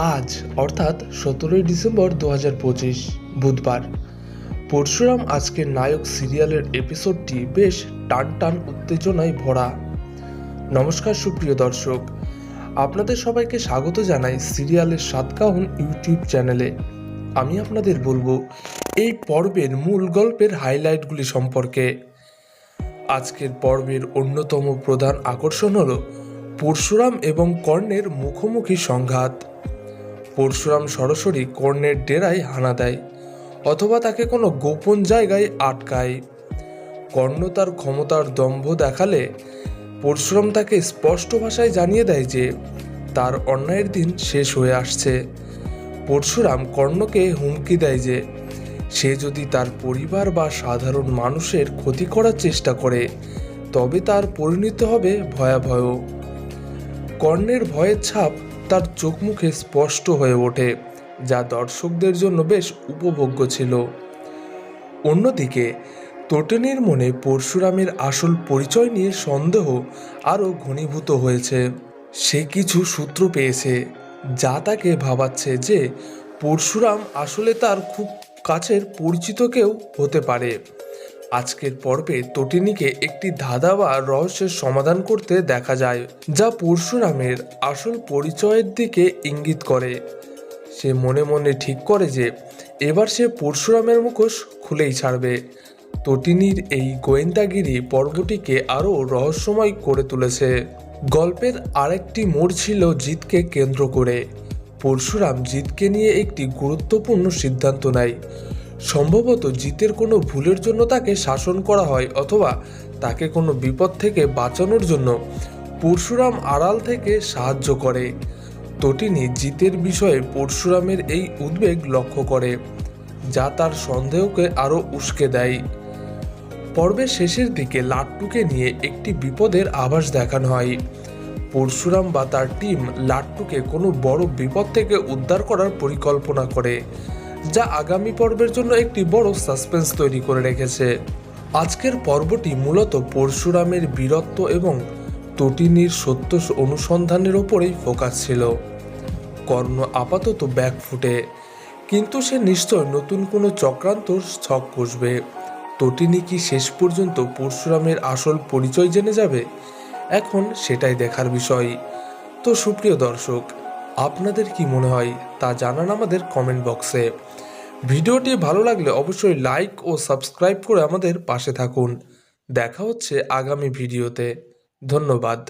আজ অর্থাৎ 17ই ডিসেম্বর 2025 বুধবার। পরশুরাম আজকের নায়ক সিরিয়ালের এপিসোডটি বেশ টান উত্তেজনায় ভরা। নমস্কার সুপ্রিয় দর্শক, আপনাদের সবাইকে স্বাগত জানাই সিরিয়ালের সাতকাহন ইউটিউব চ্যানেলে। আমি আপনাদের বলবো এই পর্বের মূল গল্পের হাইলাইটগুলি সম্পর্কে। আজকের পর্বের অন্যতম প্রধান আকর্ষণ হল পরশুরাম এবং কর্ণের মুখোমুখি সংঘাত। পরশুরাম সরাসরি কর্ণের ডেরায় হানা দেয় অথবা তাকে কোনো গোপন জায়গায় আটকায়। কর্ণ তার ক্ষমতার দম্ভ দেখালে পরশুরাম তাকে স্পষ্ট ভাষায় জানিয়ে দেয় যে তার অন্যায়ের দিন শেষ হয়ে আসছে। পরশুরাম কর্ণকে হুমকি দেয় যে সে যদি তার পরিবার বা সাধারণ মানুষের ক্ষতি করার চেষ্টা করে তবে তার পরিণতি হবে ভয়াবহ। কর্ণের ভয়ের ছাপ তার চোখ মুখে স্পষ্ট হয়ে ওঠে, যা দর্শকদের জন্য বেশ উপভোগ্য ছিল। অন্যদিকে তটিনীর মনে পরশুরামের আসল পরিচয় নিয়ে সন্দেহ আরও ঘনীভূত হয়েছে। সে কিছু সূত্র পেয়েছে যা তাকে ভাবাচ্ছে যে পরশুরাম আসলে তার খুব কাছের পরিচিত কেউ হতে পারে। আজকের পর্বে তটিনীকে একটি ধাঁধা বা রহস্যের সমাধান করতে দেখা যায়, যা পরশুরামের আসল পরিচয়ের দিকে ইঙ্গিত করে। সে মনে মনে ঠিক করে যে এবার সে পরশুরামের মুখোশ খুলেই ছাড়বে। তটিনীর এই গোয়েন্দাগিরি পর্বটিকে আরও রহস্যময় করে তুলেছে। গল্পের আরেকটি মোড় ছিল জিতকে কেন্দ্র করে। পরশুরাম জিতকে নিয়ে একটি গুরুত্বপূর্ণ সিদ্ধান্ত নেয়। সম্ভবত জিতের কোনো ভুলের জন্য তাকে শাসন করা হয় অথবা তাকে কোনো বিপদ থেকে বাঁচানোর জন্য পরশুরাম আড়াল থেকে সাহায্য করে। তটিনী জিতের বিষয়ে পরশুরামের এই উদ্বেগ লক্ষ্য করে, যা তার সন্দেহকে আরও উস্কে দেয়। পর্বের শেষের দিকে লাট্টুকে নিয়ে একটি বিপদের আভাস দেখানো হয়। পরশুরাম বা তার টিম লাট্টুকে কোনো বড় বিপদ থেকে উদ্ধার করার পরিকল্পনা করে, যা আগামী পর্বের জন্য একটি বড় সাসপেন্স তৈরি করে রেখেছে। আজকের পর্বটি মূলত পরশুরামের বীরত্ব এবং তটিনীর সত্য অনুসন্ধানের ওপরেই ফোকাস ছিল। কর্ণ আপাতত ব্যাকফুটে, কিন্তু সে নিশ্চয় নতুন কোনো চক্রান্তর ছক কষবে। তটিনী কি শেষ পর্যন্ত পরশুরামের আসল পরিচয় জেনে যাবে? এখন সেটাই দেখার বিষয়। তো সুপ্রিয় দর্শক, আপনাদের কি মনে হয় তা জানান আমাদের কমেন্ট বক্সে। ভিডিওটি ভালো লাগলে অবশ্যই লাইক ও সাবস্ক্রাইব করে আমাদের পাশে থাকুন। দেখা হচ্ছে আগামী ভিডিওতে। ধন্যবাদ।